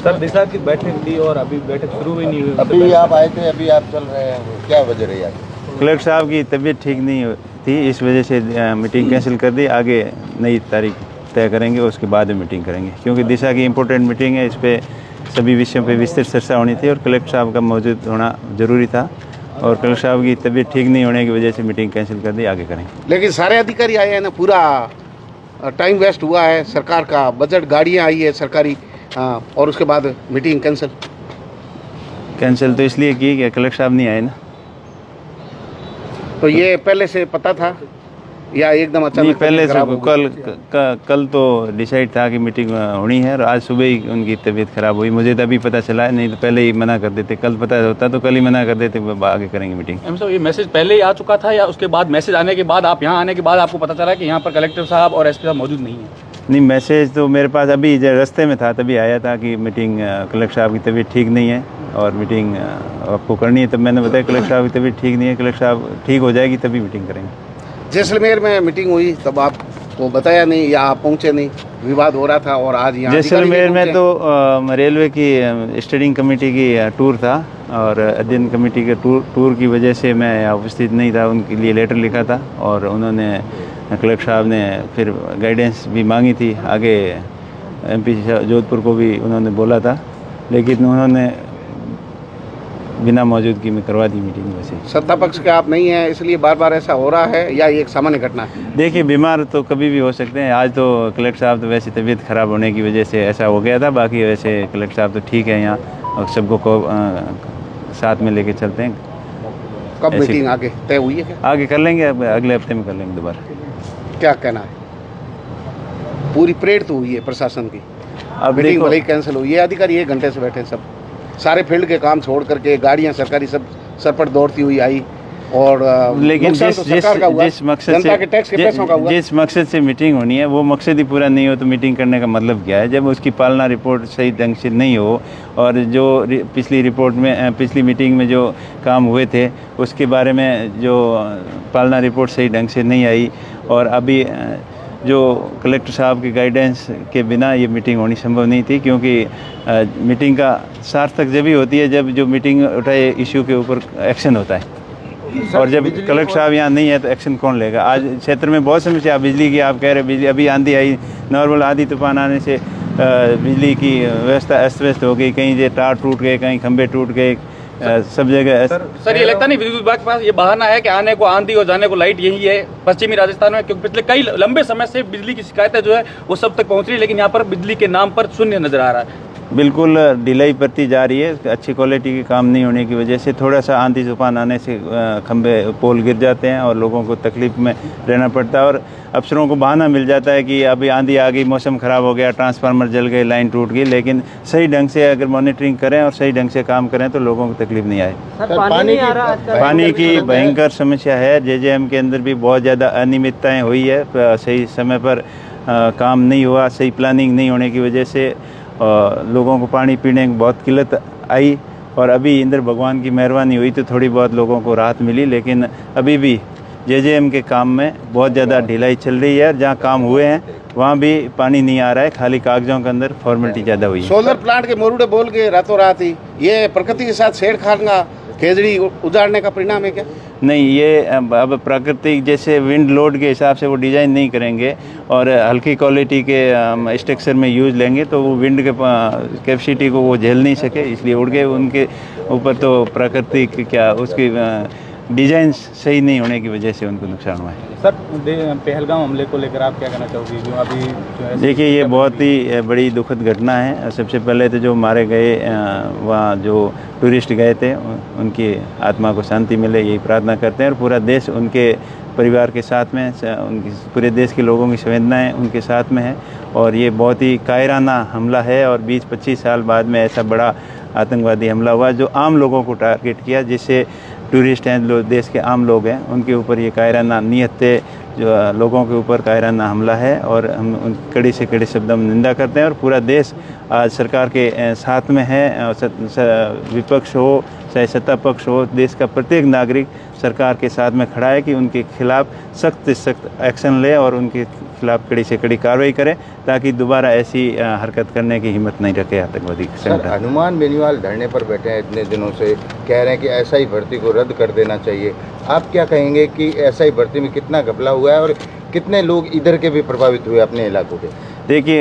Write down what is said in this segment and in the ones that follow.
Sir दिशा की बैठक थी और अभी बैठक शुरू ही नहीं हुई। अभी आप आए थे, अभी आप चल रहे हैं, क्या वजह रही आज? कलेक्टर साहब की तबीयत ठीक नहीं थी, इस वजह से मीटिंग कैंसिल कर दी। आगे नई तारीख तय करेंगे, उसके बाद में मीटिंग करेंगे, क्योंकि दिशा की इम्पोर्टेंट मीटिंग है। इस पर सभी विषयों पे विस्तृत चर्चा होनी थी और कलेक्टर साहब का मौजूद होना ज़रूरी था, और कलेक्टर साहब की तबीयत ठीक नहीं होने की वजह से मीटिंग कैंसिल कर दी। आगे करेंगे। लेकिन सारे अधिकारी आए हैं ना, पूरा टाइम वेस्ट हुआ है, सरकार का बजट, गाड़ियाँ आई है सरकारी, और उसके बाद मीटिंग कैंसिल तो इसलिए की कि कलेक्टर साहब नहीं आए ना। तो ये पहले से पता था या एकदम अचानक? नहीं, पहले से कल तो डिसाइड था कि मीटिंग होनी है, और आज सुबह ही उनकी तबीयत ख़राब हुई। मुझे तो अभी पता चला है, नहीं तो पहले ही मना कर देते। कल पता होता तो कल ही मना कर देते, आगे करेंगे मीटिंग। साहब ये मैसेज पहले ही आ चुका था या उसके बाद मैसेज आने के बाद, आप यहाँ आने के बाद आपको पता चला कि यहाँ पर कलेक्टर साहब और एसपी साहब मौजूद नहीं है? नहीं, मैसेज तो मेरे पास अभी रास्ते में था, तभी आया था कि मीटिंग कलेक्टर साहब की तबीयत ठीक नहीं है और मीटिंग आपको करनी है। तब मैंने बताया कलेक्टर साहब की तबीयत ठीक नहीं है, कलेक्टर साहब ठीक हो जाएगी तभी मीटिंग करेंगे। जैसलमेर में मीटिंग हुई तब आपको बताया नहीं या आप पहुँचे नहीं, विवाद हो रहा था, और आज यहाँ जैसलमेर में तो रेलवे की स्टडिंग कमेटी की टूर था, और अध्ययन कमेटी के टूर की वजह से मैं यहाँ उपस्थित नहीं था। उनके लिए लेटर लिखा था और उन्होंने, कलेक्टर साहब ने फिर गाइडेंस भी मांगी थी आगे। एमपी जोधपुर को भी उन्होंने बोला था, लेकिन उन्होंने बिना मौजूदगी में करवा दी मीटिंग। वैसे सत्ता पक्ष के आप नहीं हैं, इसलिए बार बार ऐसा हो रहा है या ये एक सामान्य घटना है? देखिए, बीमार तो कभी भी हो सकते हैं। आज तो कलेक्टर साहब तो वैसे तबीयत ख़राब होने की वजह से ऐसा हो गया था, बाकी वैसे कलेक्टर साहब तो ठीक है यहाँ, और सबको साथ में लेके चलते हैं। कब मीटिंग आगे तय हुई है क्या? आगे कर लेंगे, अगले हफ्ते में कर लेंगे दोबारा। क्या कहना है? पूरी परेड तो हुई है प्रशासन की, अब मीटिंग भले ही कैंसिल हुई है, अधिकारी 1 घंटे से बैठे हैं, सब सारे फील्ड के काम छोड़ करके, गाड़ियां सरकारी सब सर पर दौड़ती हुई आई, और लेकिन जिस मकसद से मीटिंग होनी है वो मकसद ही पूरा नहीं हो तो मीटिंग करने का मतलब क्या है? जब उसकी पालना रिपोर्ट सही ढंग से नहीं हो, और जो पिछली मीटिंग में जो काम हुए थे उसके बारे में जो पालना रिपोर्ट सही ढंग से नहीं आई, और अभी जो कलेक्टर साहब के गाइडेंस के बिना ये मीटिंग होनी संभव नहीं थी, क्योंकि मीटिंग का सार्थक जब ही होती है जब जो मीटिंग उठाए इश्यू के ऊपर एक्शन होता है, और जब कलेक्टर साहब यहाँ नहीं है तो एक्शन कौन लेगा? आज क्षेत्र में बहुत समस्या, बिजली की आप कह रहे, बिजली अभी आंधी आई, नॉर्मल आंधी तूफान आने से बिजली की व्यवस्था अस्त व्यस्त हो गई, कहीं तार टूट गए, कहीं खंभे टूट गए, सब जगह। सर ये लगता नहीं विद्युत विभाग के पास ये बहाना है कि आने को आंधी और जाने को लाइट यही है पश्चिमी राजस्थान में, क्योंकि पिछले कई लंबे समय से बिजली की शिकायतें जो है वो सब तक पहुंच रही है, लेकिन यहाँ पर बिजली के नाम पर शून्य नजर आ रहा है। बिल्कुल डिलाई बढ़ती जा रही है, अच्छी क्वालिटी के काम नहीं होने की वजह से। थोड़ा सा आंधी तूफान आने से खंभे पोल गिर जाते हैं और लोगों को तकलीफ में रहना पड़ता है, और अफसरों को बहाना मिल जाता है कि अभी आंधी आ गई, मौसम ख़राब हो गया, ट्रांसफार्मर जल गए, लाइन टूट गई। लेकिन सही ढंग से अगर मॉनिटरिंग करें और सही ढंग से काम करें तो लोगों को तकलीफ नहीं आए। पानी की भयंकर समस्या है। जेजेएम के अंदर भी बहुत ज़्यादा अनियमितताएँ हुई है, सही समय पर काम नहीं हुआ, सही प्लानिंग नहीं होने की वजह से लोगों को पानी पीने की बहुत किल्लत आई, और अभी इंद्र भगवान की मेहरबानी हुई तो थोड़ी बहुत लोगों को राहत मिली, लेकिन अभी भी जेजेएम के काम में बहुत ज़्यादा ढिलाई चल रही है। जहाँ काम हुए हैं वहाँ भी पानी नहीं आ रहा है, खाली कागजों के अंदर फॉर्मेलिटी ज़्यादा हुई है। सोलर प्लांट के मोरूडे बोल के रातों रात ही ये प्रकृति के साथ छेड़खानी का, खेजड़ी उजाड़ने का परिणाम है क्या? नहीं, ये अब प्राकृतिक जैसे विंड लोड के हिसाब से वो डिज़ाइन नहीं करेंगे और हल्की क्वालिटी के स्ट्रक्चर में यूज़ लेंगे तो वो विंड के कैपेसिटी को वो झेल नहीं सके, इसलिए उड़ गए। उनके ऊपर तो प्राकृतिक क्या उसकी डिज़ाइन सही नहीं होने की वजह से उनको नुकसान हुआ है। सर पहलगाम हमले को लेकर आप क्या कहना चाहोगे? जो अभी देखिए, ये बहुत ही बड़ी दुखद घटना है। सबसे पहले तो जो मारे गए वहाँ जो टूरिस्ट गए थे उनकी आत्मा को शांति मिले, यही प्रार्थना करते हैं, और पूरा देश उनके परिवार के साथ में, उनकी पूरे देश के लोगों की संवेदनाएं उनके साथ में है। और ये बहुत ही कायराना हमला है, और 20-25 साल बाद में ऐसा बड़ा आतंकवादी हमला हुआ जो आम लोगों को टारगेट किया, जिससे टूरिस्ट हैं, देश के आम लोग हैं, उनके ऊपर ये कायराना नीयत से जो लोगों के ऊपर कायराना हमला है और हम उन कड़ी से कड़ी शब्दों में निंदा करते हैं। और पूरा देश आज सरकार के साथ में है। विपक्ष हो चाहे सत्ता पक्ष हो, देश का प्रत्येक नागरिक सरकार के साथ में खड़ा है कि उनके खिलाफ सख्त से सख्त एक्शन ले और उनके खिलाफ कड़ी से कड़ी कार्रवाई करें, ताकि दोबारा ऐसी हरकत करने की हिम्मत नहीं रखे आतंकवादी सर, संगठन। हनुमान बेनीवाल धरने पर बैठे हैं इतने दिनों से, कह रहे हैं कि एसआई भर्ती को रद्द कर देना चाहिए। आप क्या कहेंगे कि एसआई भर्ती में कितना घपला हुआ है और कितने लोग इधर के भी प्रभावित हुए अपने इलाकों के? देखिए,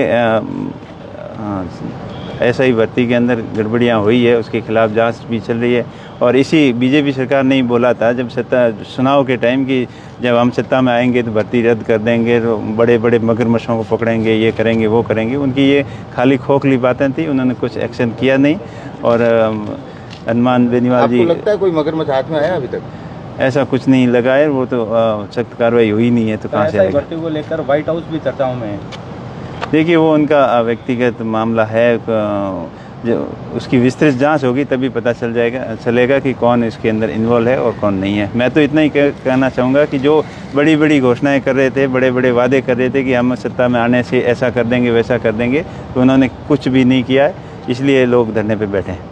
ऐसा ही भर्ती के अंदर गड़बड़ियाँ हुई है, उसके खिलाफ जांच भी चल रही है। और इसी बीजेपी सरकार ने ही बोला था जब सत्ता चुनाव के टाइम कि जब हम सत्ता में आएंगे तो भर्ती रद्द कर देंगे, तो बड़े बड़े मगरमच्छों को पकड़ेंगे, ये करेंगे वो करेंगे। उनकी ये खाली खोखली बातें थी, उन्होंने कुछ एक्शन किया नहीं। और हनुमान बेनीवाल जी, आपको लगता है कोई मगरमच्छ हाथ में आया अभी तक? ऐसा कुछ नहीं लगा है, वो तो सख्त कार्रवाई हुई नहीं है, तो कहाँ से आएगी? भर्ती को लेकर व्हाइट हाउस भी चर्चाओं में है। देखिए, वो उनका व्यक्तिगत मामला है, जो उसकी विस्तृत जांच होगी तभी पता चलेगा कि कौन इसके अंदर इन्वॉल्व है और कौन नहीं है। मैं तो इतना ही कहना चाहूँगा कि जो बड़ी बड़ी घोषणाएं कर रहे थे, बड़े बड़े वादे कर रहे थे कि हम सत्ता में आने से ऐसा कर देंगे वैसा कर देंगे, तो उन्होंने कुछ भी नहीं किया है, इसलिए लोग धरने पे बैठे हैं।